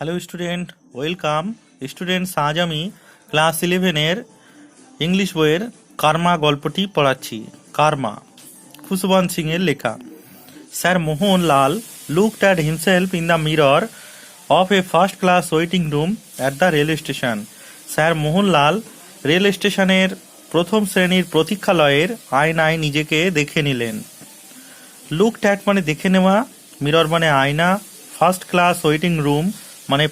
Hello student, welcome students. আজ আমি class 11-এর English বইয়ের কার্মা গল্পটি পড়াচ্ছি। কার্মা খুশবন্ত সিং এর লেখা। Sir Mohan Lal looked at himself in the mirror of A first class waiting room at the rail station. Sir Mohanlal rail স্টেশনের প্রথম শ্রেণীর প্রতীক্ষালয়ের আয়নায় নিজেকে দেখে নিলেন। লুকড অ্যাট মানে দেখে নেওয়া, মিরর মানে আয়না, ফার্স্ট ক্লাস ওয়েটিং রুম মানে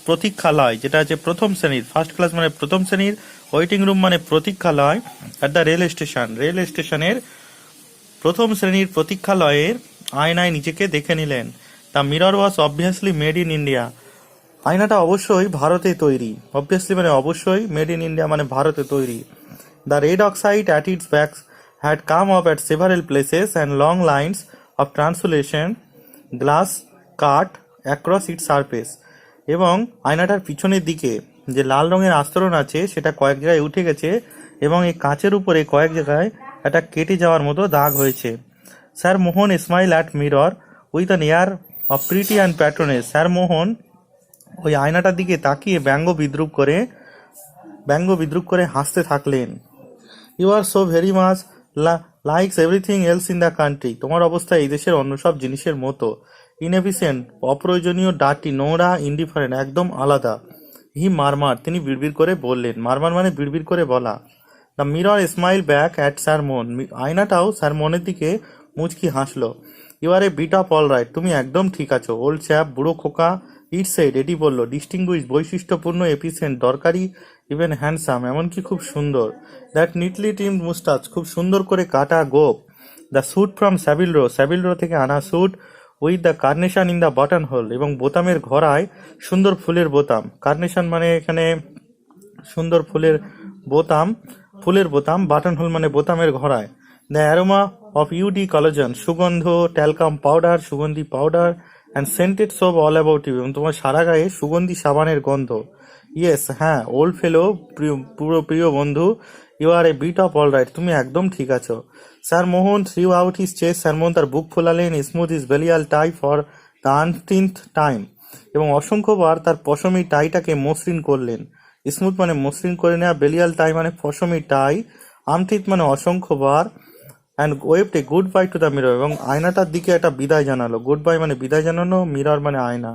প্রতীক্ষালয়, যেটা আছে প্রথম শ্রেণীর। ফার্স্ট ক্লাস মানে প্রথম শ্রেণীর, ওয়েটিং রুম মানে প্রতীক্ষালয়। At the rail station, rail স্টেশনের প্রথম শ্রেণীর প্রতীক্ষালয়ের আয়নায় নিজেকে দেখে নিলেন। The mirror was obviously made in India. আয়নাটা অবশ্যই ভারতে তৈরি। অবভিয়াসলি মানে অবশ্যই, মেড ইন ইন্ডিয়া মানে ভারতে তৈরি। The red oxide at it's backs had come up at several places and long lines of translucent glass cut across its surface. এবং আয়নাটার পিছনের দিকে যে লাল রঙের আস্তরণ আছে সেটা কয়েক জায়গায় উঠে গেছে এবং এই কাঁচের উপরে কয়েক জায়গায় একটা কেটে যাওয়ার মতো দাগ হয়েছে। Sir Mohan smile at mirror with an air of pretty and patroness. Sir Mohan ওই আয়নাটার দিকে তাকিয়ে ব্যঙ্গ বিদ্রুপ করে হাসতে থাকলেন। You are so very much likes everything else in the country. তোমার অবস্থা এই দেশের অন্য সব জিনিসের মতো। ইনএফিসিয়েন্ট অপ্রয়োজনীয়, ডার্টি নোংরা, ইনডিফারেন্ট একদম আলাদা। হি মারমার তিনি বিড়বিড় করে বললেন। মারমার মানে বিড়বিড় করে বলা। The mirror smile back at sir Mohan. আয়নাটাও স্যার মোহনের দিকে মুচকি হাসলো। You are a bit of all right, তুমি একদম ঠিক আছো। ওল্ড চ্যাপ, বুড়ো খোকা। ইট সেড এটি বলল। ডিস্টিংগুইশ বৈশিষ্ট্যপূর্ণ, এফিসিয়েন্ট দরকারি, ইভেন হ্যান্ডসাম এমনকি খুব সুন্দর। দ্যাট নিটলি টিমড মুস্টাচ খুব সুন্দর করে কাটা গোপ। The suit from Savile Row থেকে আনা suit with the carnation in the buttonhole এবং বোতামের ঘরায় সুন্দর ফুলের বোতাম। কার্নেশন মানে এখানে সুন্দর ফুলের বোতাম, বাটন হোল মানে বোতামের ঘরায়। The aroma of eau de cologne সুগন্ধ, ট্যালকাম পাউডার সুগন্ধি powder, and scented soap all about you এবং তোমার সারা গায়ে সুগন্ধি সাবানের গন্ধ। ইয়েস হ্যাঁ, ওল্ড ফেলো পুরো প্রিয় বন্ধু। You are a bit of all right, তুমি একদম ঠিক আছো। Sir Mohan threw out his chest. Sir Mohan তার বুক ফোলালেন। Smooth his Balliol tie for the umpteenth time এবং অসংখ্যবার তার পশমি টাইটাকে মসৃণ করলেন। স্মুথ মানে মসৃণ করে নেওয়া, বেলিয়াল টাই মানে পশমি টাই, আনটিন্থ মানে অসংখ্যবার, and waved a good bye to the mirror এবং আয়নাটার দিকে একটা বিদায় জানালো। গুড বাই মানে বিদায় জানানো, মিরর মানে আয়না।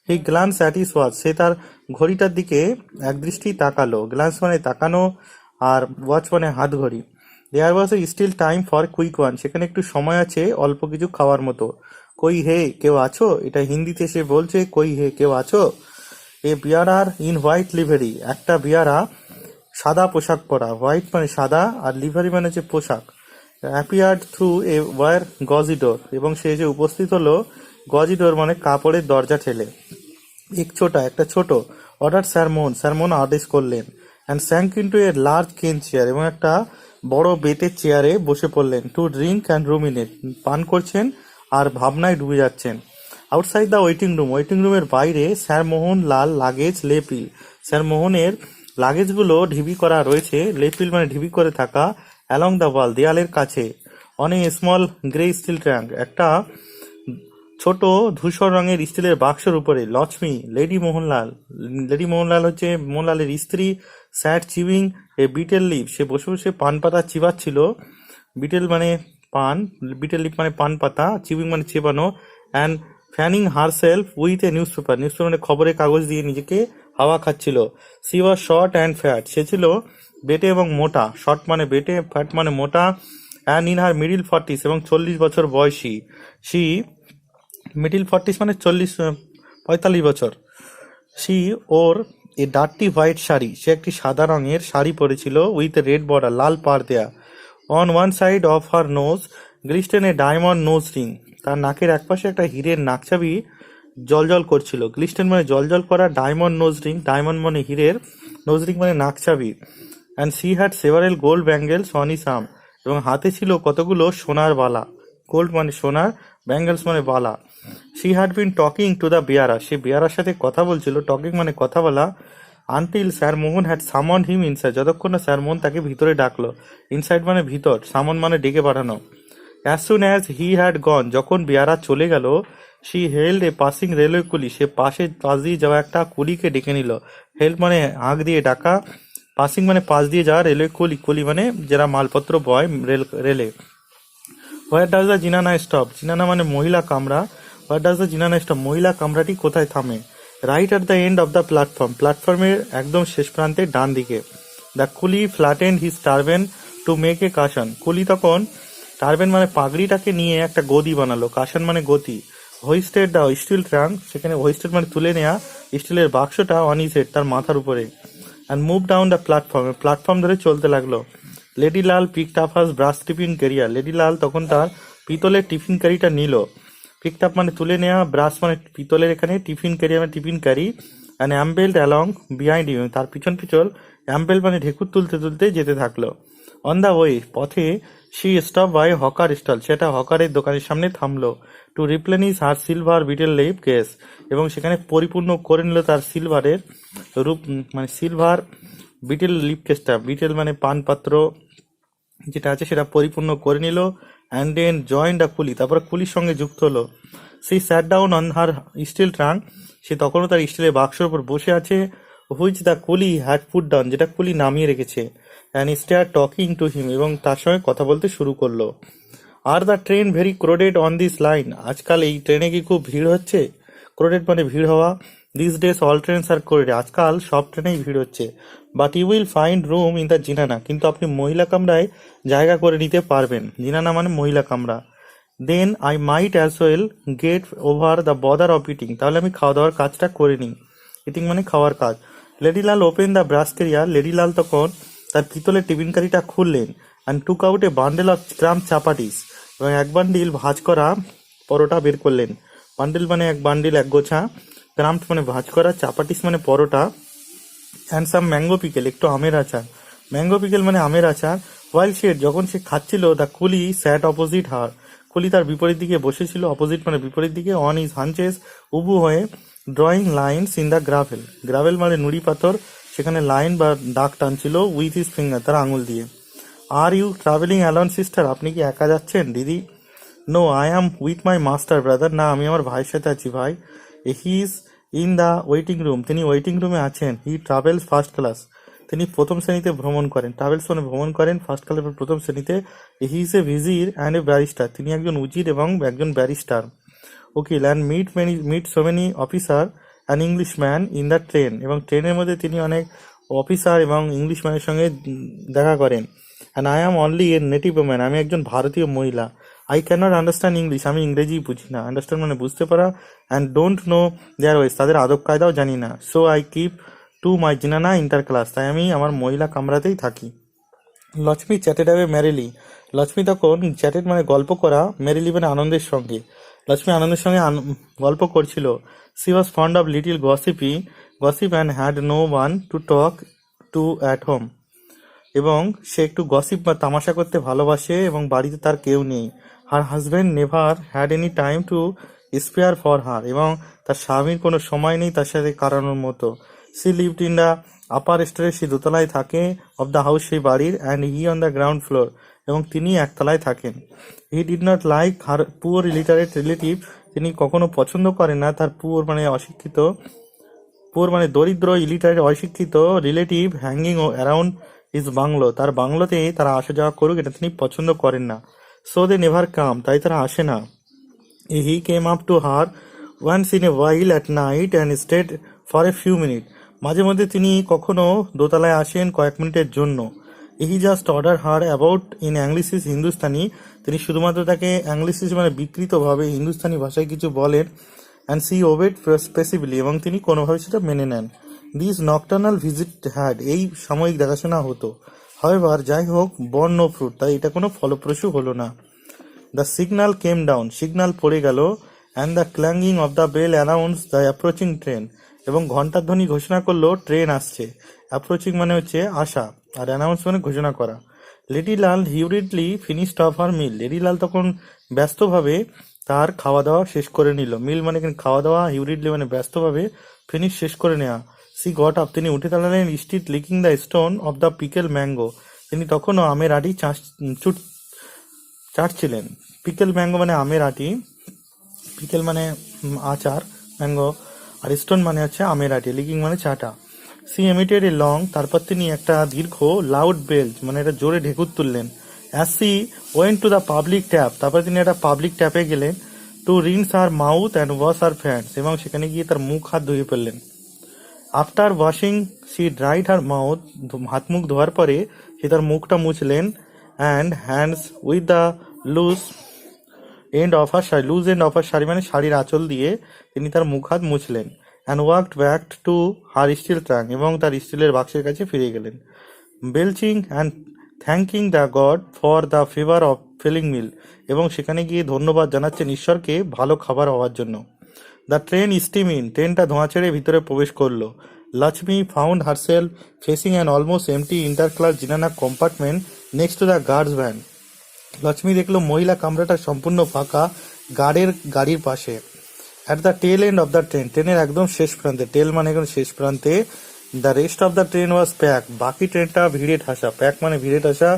হি গ্লান্স অ্যাট হিজ ওয়াচ, সে তার ঘড়িটার দিকে একদৃষ্টি তাকালো। গ্লান্স মানে তাকানো আর ওয়াচ মানে হাত ঘড়ি। There was a still time for quick one, সেখানে একটু সময় আছে অল্প কিছু খাওয়ার মতো। কই হে কেউ আছো, এটা হিন্দিতে সে বলছে কই হে কেউ আছো। এ বিয়ারার ইন হোয়াইট লিভারি, একটা বিয়ারা সাদা পোশাক পরা। হোয়াইট মানে সাদা আর লিভারি মানে হচ্ছে পোশাক। অ্যাপিয়ার্ড থ্রু এ ওয়ার গজিডোর এবং সে যে উপস্থিত হলো গজিডোর মানে কাপড়ের দরজা ঠেলে। একটা ছোট অর্ডার স্যার মোহন আদেশ করলেন। And sank into a large কেন চেয়ার এবং একটা বড় বেতের চেয়ারে বসে পড়লেন। টু ড্রিঙ্ক অ্যান্ড রুমিনেট, পান করছেন আর ভাবনায় ডুবে যাচ্ছেন। আউটসাইড দ্য ওয়েটিং রুমের বাইরে স্যার মোহন লাল লাগেজ লেপিল। স্যার মোহনের লাগেজগুলো ঢিবি করা রয়েছে। লেপিল মানে ঢিবি করে থাকা। অ্যালং দ্য ওয়াল দেয়ালের কাছে। On a small grey steel tank একটা ছোট ধূসর রঙের স্টিলের বাক্সের উপরে। লক্ষ্মী লেডি মোহনলাল হচ্ছে মোহনলালের স্ত্রী। স্যাট চিউইং এ বিটেল লিপ, সে বসে বসে পান পাতা চিবাচ্ছিল। বিটেল মানে পান, বিটেল লিপ মানে পান পাতা, চিউইং মানে চেবানো। And fanning herself with a newspaper মানে খবরের কাগজ দিয়ে নিজেকে হাওয়া খাচ্ছিল। She was short and fat, সে ছিল বেটে এবং মোটা। শর্ট মানে বেটে, ফ্যাট মানে মোটা। And in her middle 40s এবং 40 বছর বয়সী। সি মিডিল 40s মানে 45 বছর। She wore a dirty white sari, সে একটি সাদা রঙের শাড়ি পরেছিল। উইথ রেড বর্ডার, লাল পাড় দেয়া। On one side of her nose glisten a diamond nose ring, তার নাকের একপাশে একটা হীরের নাকছাবি জলজল করছিল। গ্লিস্টেন মানে জলজল করা, ডায়মন্ড নোজ রিং, ডায়মন্ড মানে হীরের, নোজ রিং মানে নাকছাবি। And she had several gold bangles on his arm এবং হাতে ছিল কতগুলো সোনার বালা। গোল্ড মানে সোনার, ব্যাঙ্গেলস মানে বালা। She had been talking to the bearer, সে বিয়ারার সাথে কথা বলছিল। টকিং মানে কথা বলা। Until sir Mohan had summoned him inside, যতক্ষণ না স্যার মোহন তাকে ভিতরে ডাকলো। ইনসাইড মানে ভিতর, সামন মানে ডেকে পাঠানো। As soon as he had gone, যখন বিয়ারা চলে গেল, she held A passing railway কুলি, সে পাশ দিয়ে যাওয়া একটা কুলিকে ডেকে নিল। হেল্প মানে হাঁক দিয়ে ডাকা, পাসিং মানে পাশ দিয়ে যাওয়া, রেলওয়ে কুলি, কুলি মানে যারা মালপত্র বয় রেলে। Where does the zenana stop, zenana মানে মহিলা কামরা, where does the zenana stop, মহিলা কামরাটি কোথায় থামে? Right at the end of the platform, প্ল্যাটফর্মের একদম শেষ প্রান্তে ডান দিকে। The coolie flattened his turban to make a cushion, coolie তখন টার্বেন মানে পাগড়িটাকে নিয়ে একটা গদি বানালো, কাশন মানে গতি। হোইস্টেড দ্য স্টিল ট্রাঙ্ক, সেখানে হোইস্টেড মানে তুলে নেওয়া স্টিলের বাক্সটা অন হিজ হেড, তার মাথার উপরে। And move down the platform, platform ধরে চলতে লাগলো। লেডি লাল পিকড আপ হাজ brass tiffin carrier, lady Lal তখন তার পিতলের টিফিন ক্যারিটা নিল। পিকড আপ মানে তুলে নেওয়া, ব্রাস মানে পিতলের, এখানে টিফিন ক্যারিয়ার মানে tiffin carry. And ambled along behind him, তার পিছন পিছন অ্যাম্বেল মানে ঢেকুর তুলতে তুলতে যেতে থাকলো। অন দ্য ওয়ে, পথে, she stop by hawker stall, সেটা হকারের দোকানের সামনে থামলো। To replenish her silver betel leaf case, এবং সেখানে পরিপূর্ণ করে নিল তার সিলভারের রূপ, মানে সিলভার বিটেল লিপ কেসটা, বিটেল মানে পানপাত্র যেটা আছে সেটা পরিপূর্ণ করে নিল। অ্যান্ড দেন জয়েন দ্য কুলি, তারপর কুলির সঙ্গে যুক্ত হলো। She sat down on her steel trunk, সে তখনও তার স্টিলের বাক্সের উপর বসে আছে। Which the coolie had put down, যেটা কুলি নামিয়ে রেখেছে। And start talking to him, এবং তার সঙ্গে কথা বলতে শুরু করলো। Are the train very crowded on this line, আজকাল এই ট্রেনে কি খুব ভিড় হচ্ছে? ক্রোডেড মানে ভিড় হওয়া। This days all trains are crowded, আজকাল সব ট্রেনেই ভিড় হচ্ছে। But you will find room in the zenana, কিন্তু আপনি মহিলা কামরায় জায়গা করে নিতে পারবেন। জিনানা মানে মহিলা কামরা। Then I might as well get over the bother of eating, তাহলে আমি খাওয়া দাওয়ার কাজটা করে নিই। ইটিং মানে খাওয়ার কাজ। Lady Lal open the brass carrier, lady Lal তখন তার পিতলের টিফিন কারিটা খুললেন। And took out a bundle of cramped chapatis, এবং এক বান্ডিল ভাঁজ করা পরোটা বের করলেন। বান্ডিল মানে এক বান্ডিল, এক গোছা। ক্রাম্প মানে ভাঁজ করা, চাপাটিস মানে পরোটা। অ্যান্ড সাম ম্যাঙ্গো পিকেল, একটু আমের আচার। ম্যাঙ্গো পিকেল মানে আমের আচার। ওয়াইল সে, যখন সে খাচ্ছিল, দ্য কুলি স্যাট অপোজিট হার, কুলি তার বিপরীত দিকে বসেছিল। অপোজিট মানে বিপরীত দিকে। অন ইজ হাঞ্চেস, উবু হয়ে। Drawing lines in the gravel, gravel মানে নুড়ি পাথর, সেখানে লাইন বা দাগ টানছিল। উইথ হিজ ফিঙ্গার, তার আঙুল দিয়ে। Are you travelling alone sister, আপনি কি একা যাচ্ছেন দিদি? No I am with my master brother, না আমি আমার ভাইয়ের সাথে আছি ভাই। He is in the waiting room, তিনি ওয়েটিং রুমে আছেন। হি ট্রাভেলস ফার্স্ট ক্লাস, তিনি প্রথম শ্রেণীতে ভ্রমণ করেন। ট্রাভেলস মানে ভ্রমণ করেন, ফার্স্ট ক্লাস প্রথম শ্রেণীতে। He is a vizier and a barrister, তিনি একজন উজির এবং একজন ব্যারিস্টার। উকিল। And meet so many officer and Englishman in the train, এবং ট্রেনের মধ্যে তিনি অনেক অফিসার এবং ইংলিশম্যানের সঙ্গে দেখা করেন। And I am only a native woman, আমি একজন ভারতীয় মহিলা। I can not understand English, আমি ইংরেজি বুঝি না। আন্ডারস্ট্যান্ড মানে বুঝতে পারা। And don't know their ways, তাদের আদব কায়দাও জানি না। So I keep to my zenana inter class, তাই আমি আমার মহিলা কামরাতেই থাকি। Lakshmi chatted away merrily, Lakshmi তখন চ্যাটেড মানে গল্প করা, ম্যারিলি মানে আনন্দের সঙ্গে। লক্ষ্মী আনন্দের সঙ্গে গল্প করছিল। She was fond of little gossip and had no one to talk to at home, এবং সে একটু গসিপ বা তামাশা করতে ভালোবাসে এবং বাড়িতে তার কেউ নেই। Her husband never had any time to spare for her, এবং তার স্বামীর কোনো সময় নেই তার সাথে কাটানোর মতো। She lived in the upper storey, সে দোতলায় থাকে। অফ দ্য হাউস, সেই বাড়ির। And he on the ground floor, এবং তিনি একতলায় থাকেন। He did not like her poor illiterate relative, তিনি কখনো পছন্দ করেন না তার পুয়ার মানে অশিক্ষিত, পুয়ার মানে দরিদ্র, ইলিটারেট অশিক্ষিত, relative hanging around his bungalow, তার বাংলোতে তারা আসা যাওয়া করুক, এটা তিনি পছন্দ করেন না। সো দে নেভার কাম, তাই তারা আসে না। He came up to her once in a while at night and stayed for a few minute, মাঝে মধ্যে তিনি কখনো দোতলায় আসেন কয়েক মিনিটের জন্য। He just order her about in anglicised Hindustani, তিনি শুধুমাত্র তাকে অ্যাংলিসিস মানে বিকৃতভাবে হিন্দুস্তানি ভাষায় কিছু বলেন। অ্যান্ড সি ওবেড স্পেসিফিকলি, এবং তিনি কোনোভাবে সেটা মেনে নেন। দিস নকটার্নাল ভিজিট হ্যাড, এই সাময়িক দেখাশোনা হতো। হাওয়েভার, যাই হোক, বর্ন নো ফ্রুট, তাই এটা কোনো ফলপ্রসূ হলো না। The signal came down, signal পড়ে গেল। And the clanging of the bell announce the approaching train, এবং ঘণ্টার ধ্বনি ঘোষণা করলো ট্রেন আসছে। অ্যাপ্রোচিং মানে হচ্ছে আসা, আর অ্যানাউন্স মানে ঘোষণা করা। Lady Lal hurriedly finished off her meal, lady Lal তখন ব্যস্তভাবে তার খাওয়া দাওয়া শেষ করে নিল। মিল মানে এখানে খাওয়া দাওয়া, হিউরিডলি মানে ব্যস্তভাবে, ফিনিশ শেষ করে নেওয়া। সি গট আপ, তিনি উঠে দাঁড়ালেন। Still licking the stone of the pickle mango, তিনি তখনও আমের আটি চাটছিলেন। পিকেল ম্যাঙ্গো মানে আমের আটি, পিকেল মানে আচার, ম্যাঙ্গো, আর স্টোন মানে হচ্ছে আমের আটি, লিকিং মানে চাটা। সি এমিটেড এ লং, তারপর তিনি একটা দীর্ঘ লাউড বেল্ট মানে একটা জোরে ঢেকুর তুললেন। As she went to the public tap, তারপর তিনি একটা পাবলিক ট্যাপে গেলেন। To rinse her mouth and wash her hands, এবং সেখানে গিয়ে তার মুখ হাত ধুয়ে ফেললেন। After washing she dried her mouth, হাত মুখ ধোয়ার পরে সে তার মুখটা মুছলেন। And hands with the loose loose end of her sari মানে শাড়ির আঁচল দিয়ে তিনি তার মুখ হাত মুছলেন। And walked back to her steel trunk, এবং তার স্টিলের বাক্সের কাছে ফিরে গেলেন। Belching and thanking the god for the favour of filling meal, এবং সেখানে গিয়ে ধন্যবাদ জানাচ্ছেন ঈশ্বরকে ভালো খাবার হওয়ার জন্য। দ্য ট্রেন স্টিম ইন, ট্রেনটা ধোঁয়া ছেড়ে ভিতরে প্রবেশ করলো। Lakshmi found herself facing an almost empty inter class zenana compartment next to the guard's van. Lakshmi দেখলো মহিলা কামরাটা সম্পূর্ণ ফাঁকা গাড়ির পাশে। At the tail end of the train, ট্রেনের একদম শেষ প্রান্তে, টেল মানে এখন শেষ প্রান্তে, the rest of the train was pack, বাকি ট্রেনটা ভিড়ে ঠাসা। প্যাক মানে ভিড়ে ঠাসা।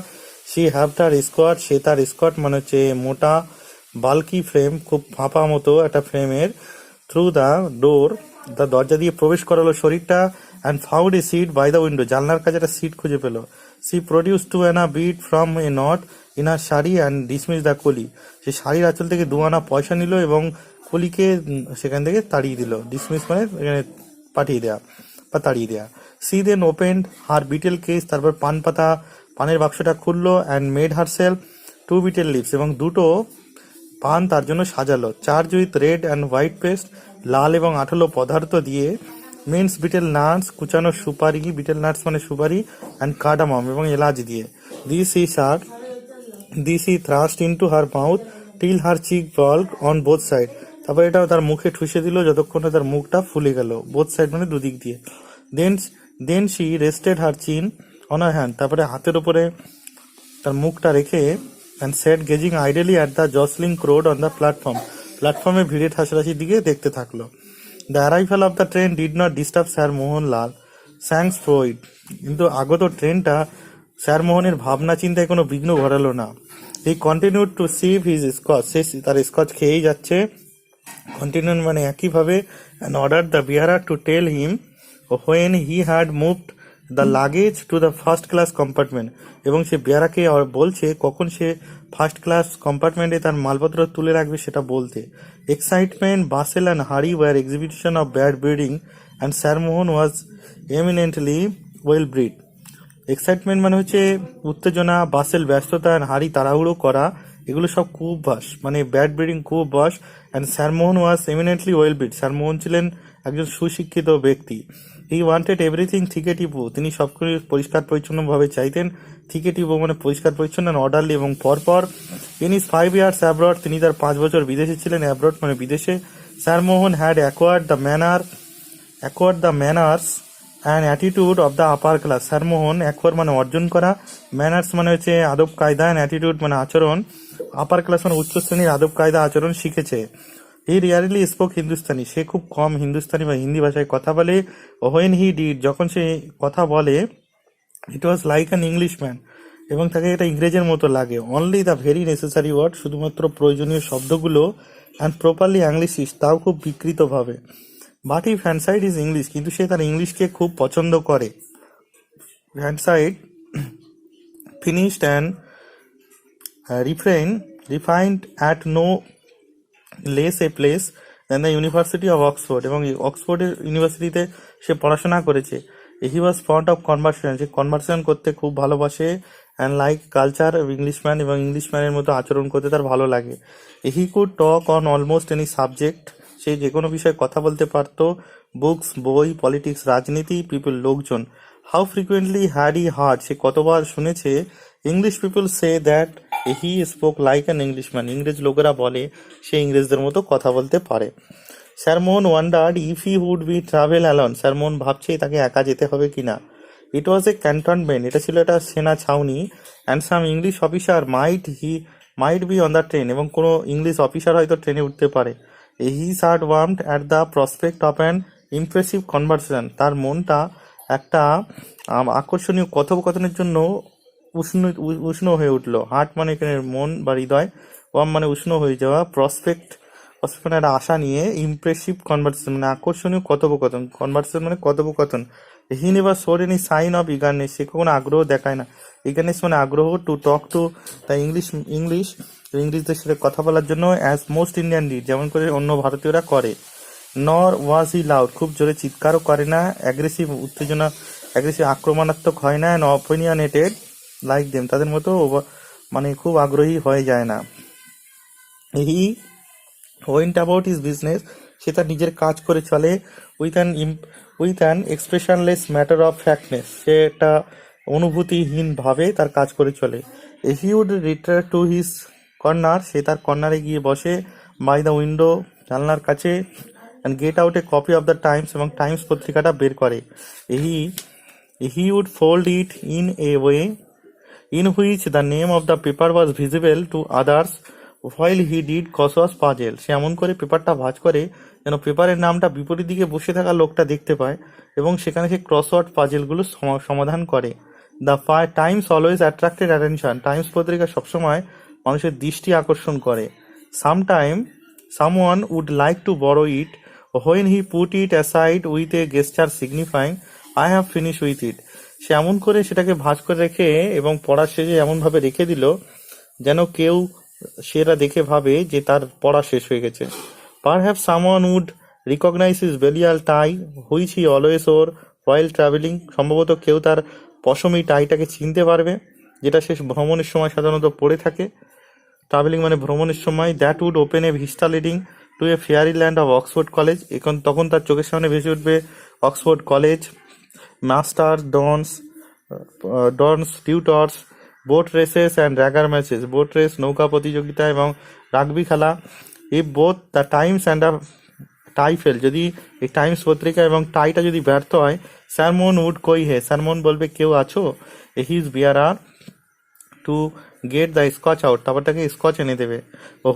সি হ্যাভ তার স্কোয়াট, সে তার স্কোয়াট মানে হচ্ছে মোটা বাল্কি ফ্রেম, খুব ফাঁপা মতো একটা ফ্রেমের। থ্রু দ্য ডোর, দ্য দরজা দিয়ে প্রবেশ করালো শরীরটা। And found a seat by the window, জানলার কাছে একটা সিট খুঁজে পেলো। She produce two anna bit from a knot in her sari and dismiss the coolie, সে শাড়ির আঁচল থেকে 2 আনা পয়সা নিল এবং কলিকে সেখান থেকে তাড়িয়ে দিল। ডিসমিস মানে এখানে পাঠিয়ে দেয়া বা তাড়িয়ে দেয়া। She then opened her betel case, তারপর পানের বাক্সটা খুললো। And made herself 2 betel leaves, এবং 2টো পান তার জন্য সাজালো। Charge with red and white paste, লাল এবং আঠালো পদার্থ দিয়ে। মিন্স বিটেল নাটস, কুচানো সুপারি, বিটেল নাটস মানে সুপারি, অ্যান্ড কার্ডামম এবং এলাচ দিয়ে। This he thrust into her mouth till her cheek bulk on both side, তারপর এটাও তার মুখে ঠুসে দিল যতক্ষণে তার মুখটা ফুলে গেল। বোথ সাইড মানে দুদিক দিয়ে। দেন শি রেস্টেড হার চিন অন হার হ্যান্ড, তারপরে হাতের উপরে তার মুখটা রেখে। And sat gazing idly at the jostling crowd on the প্ল্যাটফর্মে ভিড়ে ঠাসাঠাসির দিকে দেখতে থাকলো। The arrival of the train did not disturb sir Mohanlal sangfroid, কিন্তু আগত ট্রেনটা স্যার মোহনের ভাবনা চিন্তায় কোনো বিঘ্ন ঘটালো না। He continued to sip his scotch, সে তার স্কচ খেয়েই যাচ্ছে। কন্টিনিউ মানে একইভাবে। And order the bearer to tell him when he had moved the luggage to the first class compartment, এবং সে বিহারাকে বলছে কখন সে ফার্স্ট ক্লাস কম্পার্টমেন্টে তার মালপত্র তুলে রাখবে সেটা বলতে। Excitement, bustle and hurry were exhibition of bad breeding, and sir Mohan was eminently well bred. Excitement মানে হচ্ছে উত্তেজনা, বাসেল ব্যস্ততা, অ্যান্ড হারি তাড়াহুড়ো করা, এগুলো সব কুঅভ্যাস মানে ব্যাড ব্রিডিং কুঅভ্যাস। And sir Mohan was eminently well bred, sir Mohan ছিলেন একজন সুশিক্ষিত ব্যক্তি। হি ওয়ান্টেড এভরিথিং থিকেটিভো, তিনি সবকিছু পরিষ্কার পরিচ্ছন্নভাবে চাইতেন। থিকেটিভো মানে পরিষ্কার পরিচ্ছন্ন, অর্ডারলি এবং পরপর। ইন ইজ 5 years অ্যাব্রড, তিনি তার 5 বছর বিদেশে ছিলেন। অ্যাব্রড মানে বিদেশে। Sir Mohan had acquired the manners and attitude of the upper class, sir Mohan acquire মানে অর্জন করা, ম্যানার্স মানে হচ্ছে আদব কায়দা, অ্যান্ড অ্যাটিটিউড মানে আচরণ, আপার ক্লাস মানে উচ্চ শ্রেণীর আদব কায়দা আচরণ শিখেছে। হি রিয়ারলি স্পোক হিন্দুস্তানি, সে খুব কম হিন্দুস্তানি বা হিন্দি ভাষায় কথা বলে। হোয়েন হি ডিড, যখন সে কথা বলে, it was like an Englishman, এবং তাকে এটা ইংরেজের মতো লাগে। Only the very necessary word, শুধুমাত্র প্রয়োজনীয় শব্দগুলো। অ্যান্ড প্রপারলি অ্যাংলিশিস, তাও খুব বিকৃতভাবে। But he fancied his English, কিন্তু সে তার ইংলিশকে খুব পছন্দ করে। Fancied finished and refined at no less a place than the university of Oxford, এবং অক্সফোর্ডের ইউনিভার্সিটিতে সে পড়াশোনা করেছে। He was fond of conversation, সে কনভারসেশন করতে খুব ভালোবাসে। অ্যান্ড লাইক কালচার ইংলিশম্যান, এবং ইংলিশম্যানের মতো আচরণ করতে তার ভালো লাগে। He could talk on almost any subject, সে যে কোনো বিষয়ে কথা বলতে পারত। বুকস বই, পলিটিক্স রাজনীতি, পিপল লোকজন। How frequently had he heard, সে কতবার শুনেছে। English people say that he spoke like an Englishman, ইংরেজ লোকেরা বলে সে ইংরেজদের মতো কথা বলতে পারে। Sir Mohan wondered if he would be travel alone, sir Mohan ভাবছে তাকে একা যেতে হবে কিনা। ইট ওয়াজ এ ক্যান্টনমেন্ট, এটা ছিল একটা সেনা ছাউনি। And some English officer might be on the train, এবং কোনো ইংলিশ অফিসার হয়তো ট্রেনে উঠতে পারে। His heart warmed at the prospect of an impressive conversation, তার মনটা একটা আকর্ষণীয় কথোপকথনের জন্য উষ্ণ হয়ে উঠলো। হার্ট মানে এখানে মন বা হৃদয়, ওয়ার্ম মানে উষ্ণ হয়ে যাওয়া, প্রসপেক্ট মানে একটা আশা নিয়ে ইমপ্রেসিভ কনভারসেশন মানে আকর্ষণীয় কথোপকথন, কনভারসেশন মানে কথোপকথন। He never showed any sign of eagerness, সে কোনো আগ্রহ দেখায় না। ইগারনেস মানে আগ্রহ, টু টক টু দ্য ইংলিশদের সাথে কথা বলার জন্য, অ্যাজ মোস্ট ইন্ডিয়ান ডিড, যেমন করে অন্য ভারতীয়রা করে। নর ওয়াজ হি লাউড, খুব জোরে চিৎকারও করে না। অ্যাগ্রেসিভ আক্রমণাত্মক হয় না। অ্যান্ড অপিনিয়নেটেড লাইক দেম, তাদের মতো মানে খুব আগ্রহী হয়ে যায় না। He went about his business, সে তার নিজের কাজ করে চলে। With an expressionless matter of factness, সে একটা অনুভূতিহীন ভাবে তার কাজ করে চলে। He would retire to his corner, সে তার কর্নারে গিয়ে বসে। বাই দ্য উইন্ডো, জানলার কাছে। And get out a copy of the Times, এবং টাইমস পত্রিকাটা বের করে। He would fold it in a way in which the name of the paper was visible to others while he did crossword puzzle, সে এমন করে পেপারটা ভাঁজ করে যেন পেপারের নামটা বিপরীত দিকে বসে থাকা লোকটা দেখতে পায়, এবং সেখানে সে ক্রসওয়ার্ড পাজেলগুলো সমাধান করে। The Times always attracted attention, Times পত্রিকা সবসময় মানুষের দৃষ্টি আকর্ষণ করে। Someone would like to borrow it when he put it aside with a gesture signifying I have finished with it, সে এমন করে সেটাকে ভাঁজ করে রেখে এবং পড়ার শেষে এমন ভাবে রেখে দিল যেন কেউ সেটা দেখে ভাবে যে তার পড়া শেষ হয়ে গেছে। Perhaps someone would recognize his belial tie which he always wore while traveling, সম্ভবত কেউ তার পশমি টাইটাকে চিনতে পারবে যেটা সে ভ্রমণের সময় সাধারণত পড়ে থাকে। ট্রাভেলিং মানে ভ্রমণের সময়। That would open a vista leading to a fairy land of Oxford college, এখন তখন তার চোখের সামনে ভেসে উঠবে Oxford college. Master dons tutors, boat races and rugger matches, boat race নৌকা প্রতিযোগিতা এবং রাগবি খেলা। If both the Times and the tie fail, যদি এই টাইমস পত্রিকা এবং টাইটা যদি ব্যর্থ হয়, স্যারমোন উড কই হে, স্যারমোন বলবে কেউ আছো। His bearer to get the Scotch out, তারপর তাকে স্কচ এনে দেবে।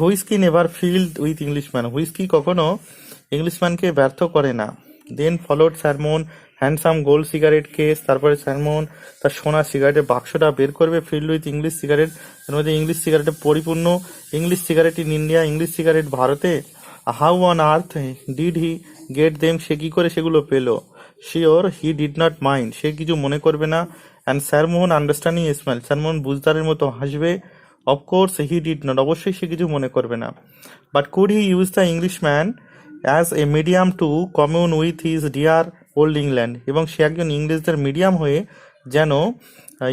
Whisky never filled with Englishman, whisky কখনো ইংলিশম্যানকে ব্যর্থ করে না। দেন followed স্যারমোন handsome gold cigarette case, তারপরে স্যারমোন তার সোনার সিগারেটের বাক্সটা বের করবে। ফিল্ড উইথ ইংলিশ সিগারেট, এর মধ্যে ইংলিশ সিগারেটে পরিপূর্ণ। English cigarette in India, English cigarette ভারতে। How on earth did he get them, সে কি করে সেগুলো পেল। Sure he did not mind, সে কিছু মনে করবে না। অ্যান্ড স্যারমোহন আন্ডারস্ট্যান্ডিং স্মাইল, স্যারমোহন বুঝদারের মতো হাসবে। অফকোর্স হি ডিড নট, অবশ্যই সে কিছু মনে করবে না। But could he use the Englishman as a medium to commune with his dear old England, এবং সে একজন ইংরেজদের মিডিয়াম হয়ে যেন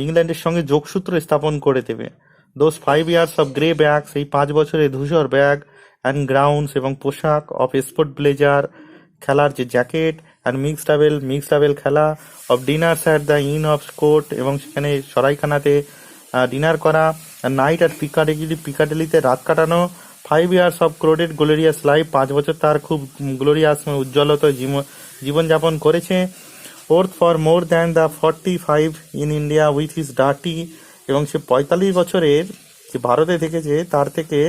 ইংল্যান্ডের সঙ্গে যোগসূত্র স্থাপন করে দেবে। Those 5 years of grey bag, সেই 5 বছরের ধূসর ব্যাগ। অ্যান্ড গ্রাউন্ডস, এবং পোশাক। অফ স্পোর্ট ব্লেজার, খেলার যে জ্যাকেট। অ্যান্ড মিক্সড ডাবেল খেলা। Of dinners at the inn of court, এবং সেখানে সরাইখানাতে ডিনার করা। নাইট অ্যাট পিকাডেলিতে রাত কাটানো। 5 years of crowded glorious life, 5 বছর তার খুব গ্লোরিয়াস উজ্জ্বলত জীবনযাপন করেছে। Worth for more than the 45 in India with his dirty, এবং সে 45 বছরের যে ভারতে থেকেছে তার থেকে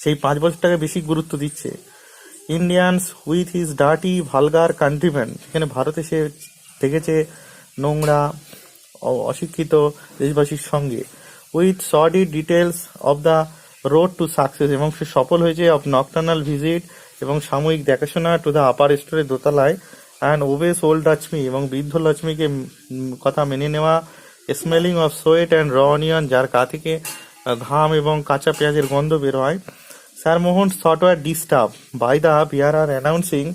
সেই 5 বছরটাকে বেশি গুরুত্ব দিচ্ছে। Indians with his dirty vulgar countryman, সেখানে ভারতে সে দেখেছে নোংরা অশিক্ষিত দেশবাসীর সঙ্গে। With sordid details of the road to success, এবং সে সফল হয়েছে। অফ নকটার্নাল ভিজিট, এবং সাময়িক দেখাশোনা। টু দ্য আপার স্টোরে, দোতলায়। অ্যান্ড ওবেস ওল্ড লক্ষ্মী, এবং বৃদ্ধ লক্ষ্মীকে কথা মেনে নেওয়া। স্মেলিং অফ সোয়েট অ্যান্ড র অনিয়ন, যার গা থেকে ঘাম এবং কাঁচা পেঁয়াজের গন্ধ বের হয়। স্যারমোহন thought were disturbed by the bearer announcing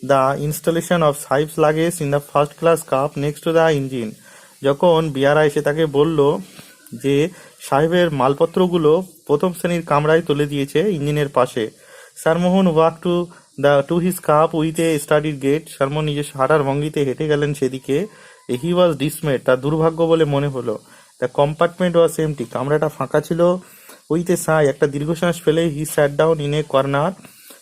the installation of Sahib's luggage in the first class cab next to the engine, যখন বিয়ারা এসে তাকে বলল যে সাহেবের মালপত্রগুলো প্রথম শ্রেণীর কামরায় তুলে দিয়েছে ইঞ্জিনের পাশে। স্যারমোহন walk to his cup with a studied gate, স্যারমোহন নিজের হাঁটার ভঙ্গিতে হেঁটে গেলেন সেদিকে। হি ওয়াজ ডিসমেড, তার দুর্ভাগ্য বলে মনে হলো। দ্য কম্পার্টমেন্ট ওয়াজ এমটি, কামরাটা ফাঁকা ছিল। উইথ এ সাই, একটা দীর্ঘশ্বাস ফেলে he sat down in a corner,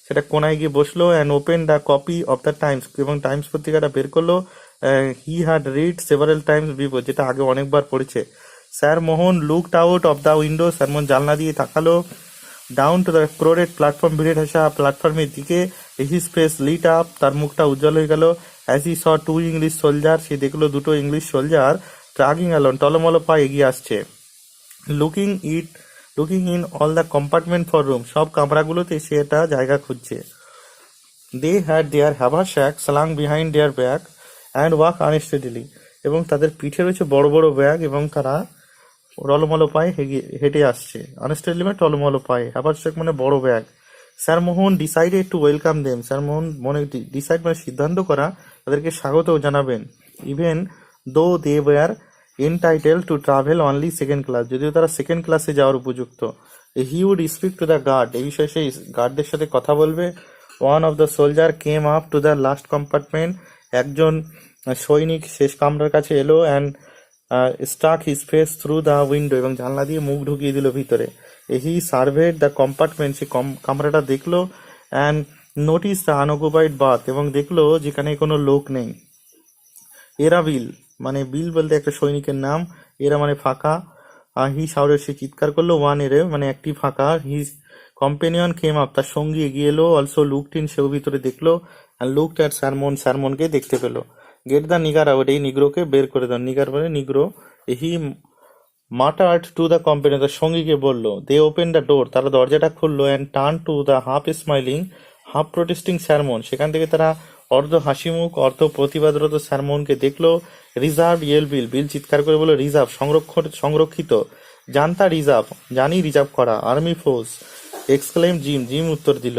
সেটা কোনায় গিয়ে বসলো। And open the copy of the Times, এবং টাইমস পত্রিকাটা বের করলো। He had read several times before, যেটা আগে অনেকবার পড়েছে। Sir Mohan looked out of the window, sir Mohan জানলা দিয়ে তাকালো। Down to the crowded platform, ভিড়ে ঠাসা প্ল্যাটফর্মের দিকে। হিজ ফেস লিট আপ, তার মুখটা উজ্জ্বল হয়ে গেল। As he saw two English soldier, সে দেখলো দুটো ইংলিশ সোলজার ট্রাগিং অ্যালন, টলমল পা এগিয়ে আসছে। Looking it looking in all the compartment for room, সব কামরাগুলোতে সে একটা জায়গা খুঁজছে। They had their haversack slung behind their bag and walk unsteadily, এবং তাদের পিঠে রয়েছে বড় বড় ব্যাগ এবং তারা টলমলো পায়ে হেঁটে আসছে। আনস্টেডিলি মানে টলমলো পায়ে, হ্যাভারস্যাক মানে বড় bag. Sir Mohan decided to welcome them, sir Mohan decide মানে সিদ্ধান্ত করা তাদেরকে স্বাগত জানাবেন। Even though they were entitle to travel only second class, যদিও তারা সেকেন্ড ক্লাসে যাওয়ার উপযুক্ত। He would speak to the guard, এই বিষয়ে সেই গার্ডদের সাথে কথা বলবে। One of the soldier came up to the last compartment, একজন সৈনিক শেষ কামরার কাছে এলো and stuck his face through the window, এবং জানলা দিয়ে মুখ ঢুকিয়ে দিল ভিতরে। হি সার্ভেড দ্য কম্পার্টমেন্ট, সে কামরাটা দেখলো অ্যান্ড নোটিস দ্য আনঅকুপাইড বাথ, এবং দেখলো যেখানে কোনো লোক নেই। এরা বিল মানে বিল বলতে একটা সৈনিকের নাম, এরা মানে ফাঁকা। হি শাউটেড, সে চিৎকার করলো, ওয়ান এরে মানে একটি ফাঁকা। হিজ কম্পেনিয়ন কেম আপ, তার সঙ্গী এগিয়ে এলো। অলসো লুকড ইন, সেও ভিতরে দেখলো। অ্যান্ড লুকড অ্যাট স্যারমন, স্যারমনকে দেখতে পেলো। গেট দ্য নিগার আউট, এই নিগ্রোকে বের করে দাও। নিগার মানে negro. He muttered to the companion, তার সঙ্গীকে বললো। দে ওপেন দ্য ডোর, তারা দরজাটা খুললো। And turn to the half smiling half protesting স্যারমন, সেখান থেকে তারা অর্ধ হাসিমুখ অর্ধ প্রতিবাদরত স্যারমনকে দেখলো। রিজার্ভ ইয়েল বিল, বিল চিৎকার করে বলল রিজার্ভ, সংরক্ষিত। জানতা রিজার্ভ, জানি রিজার্ভ করা। Army force exclaim Jim, Jim উত্তর দিল।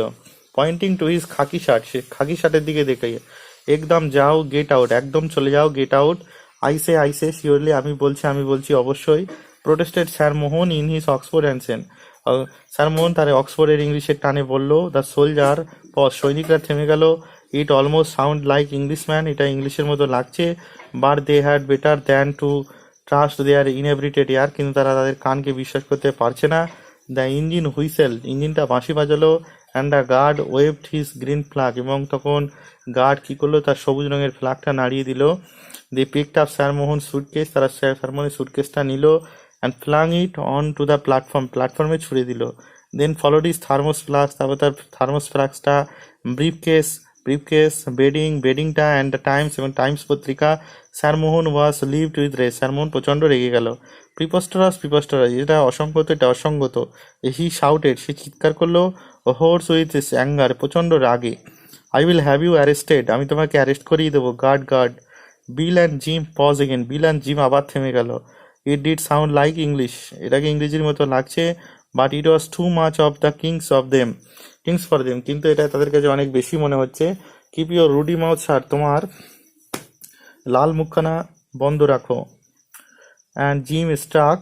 Pointing to his khaki shirt, সে খাকি শার্টের দিকে দেখে। একদম যাও, গেট আউট, একদম চলে যাও, গেট আউট। আইসে শিওরলি, আমি বলছি অবশ্যই। Protested Sir Mohan in his Oxford accent, Sir Mohan তার অক্সফোর্ডের ইংলিশের টানে বলল। দ্য সোলজার পজ, সৈনিকরা থেমে গেল। It almost sound like Englishman, এটা ইংলিশের মতো লাগছে। But they had better than to trust their inebriated ear, কিন্তু তারা তাদের কানকে বিশ্বাস করতে পারছে না। দ্য ইঞ্জিন হুইসেল, ইঞ্জিনটা বাঁশি বাজালো। And the guard waved his green flag, এবং তখন গার্ড কি করলো, তার সবুজ রঙের ফ্ল্যাগটা নাড়িয়ে দিল। They picked up Sir Mohan suitcase, তারা স্যার মোহনের সুটকেসটা নিল। And flung it on to the platform, প্ল্যাটফর্মে ছুড়ে দিল। Then followed his thermos flask, তারপর তার থার্মোস ফ্লাস্কটা, ব্রিফকেস, বেডিংটা অ্যান্ড দ্য টাইমস, এবং টাইমস পত্রিকা। Sir Mohan was livid with rage, Sir Mohan প্রচণ্ড রেগে গেল। প্রিপস্টারাস, এটা অসঙ্গত, এটা অসঙ্গত। হি শাউটেড, সে চিৎকার করলো। হোর্স উইথ অ্যাঙ্গার, প্রচণ্ড রাগে। I will have you arrested, আমি তোমাকে অ্যারেস্ট করিয়ে দেবো। Guard. Bill and Jim pause again, Bill and Jim আবার থেমে গেল। It did sound like English, এটাকে ইংরেজির মতো লাগছে। But it was too much of the king's for them, কিন্তু এটা তাদের কাছে অনেক বেশি মনে হচ্ছে। Keep your ruddy mouth shut, তোমার লাল মুখখানা বন্ধ রাখো। And Jim struck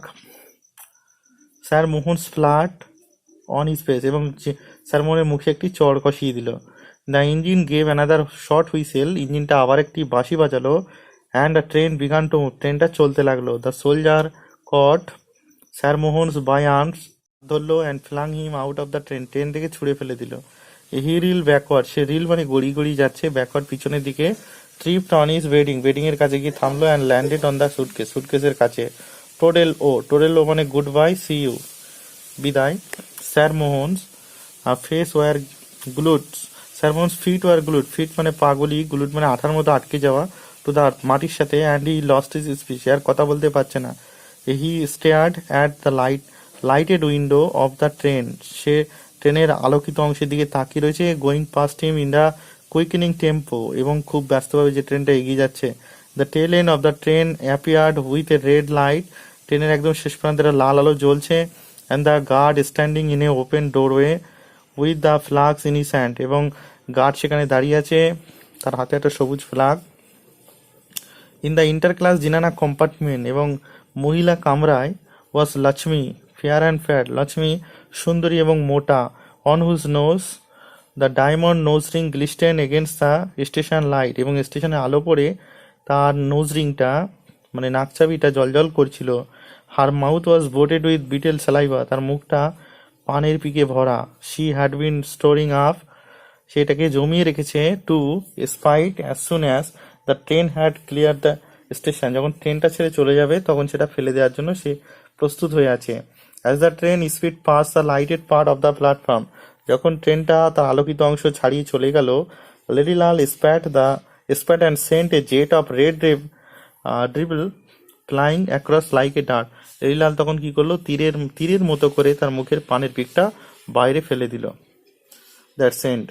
sir Mohan's flat on his face, এবং স্যার মোহনের মুখে একটি চড় কষিয়ে দিল। The engine gave another short whistle, ইঞ্জিনটা আবার একটি বাঁশি বাজালো। And the train began to move, ট্রেনটা চলতে লাগলো। The soldier caught Sir Mohan's by arms, ধরলো। And flung him out of the train থেকে ছুড়ে ফেলে দিল। হি রিল ব্যাকওয়ার্ড, সে রিল মানে গড়িয়ে যাচ্ছে, ব্যাকওয়ার্ড পিছনের দিকে। ট্রিপড অন হিজ বেডিং এর কাছে গিয়ে থামলো। অ্যান্ড ল্যান্ডেড অন দ্য সুটকেসের কাছে। টোডেল ও মানে গুড বাই, সি ইউ, বিদায়। Sir Mohan's face were glued, Sir Mohan's feet were glued, feet মানে পাগলি, গ্লুড মানে আঠার মতো আটকে যাওয়া, টু দ্য মাটির সাথে। And he lost his speech, আর কথা বলতে পারছে না। He stared at the lighted window of the train, সে ট্রেনের আলোকিত অংশের দিকে তাকিয়ে রয়েছে। Going past him in the quickening tempo, এবং খুব ব্যস্তভাবে যে ট্রেনটা এগিয়ে যাচ্ছে। The tail end of the train appeared with a red light, ট্রেনের একদম শেষ প্রান্তে লাল আলো জ্বলছে। And the guard standing in a open doorway with the flags in his hand, এবং গার্ড সেখানে দাঁড়িয়ে আছে, তার হাতে একটা সবুজ flag. In the inter class zenana compartment, এবং মহিলা কামরায় was Lakshmi fair and fat, Lakshmi সুন্দরী এবং মোটা। On whose nose the diamond nose ring glisten against the station light, এবং স্টেশনে আলো পড়ে তার নোজ রিংটা মানে নাকচাবিটা জলজল করছিল। Her mouth was bloated with betel saliva, তার মুখটা পানের পিকে ভরা। She had been storing up, সেটাকে জমিয়ে রেখেছে। To spit as soon as the train had clear the station, যখন ট্রেনটা ছেড়ে চলে যাবে তখন সেটা ফেলে দেওয়ার জন্য সে প্রস্তুত হয়ে আছে। As the train speed pass the lighted part of the platform, যখন ট্রেনটা তার আলোকিত অংশ ছাড়িয়ে চলে গেল। Lady Lal spat and sent a jet of red dribble flying across like a dart, টেনিলাল তখন কি করলো, তীরের মতো করে তার মুখের পানের পিকটা বাইরে ফেলে দিল। That's and.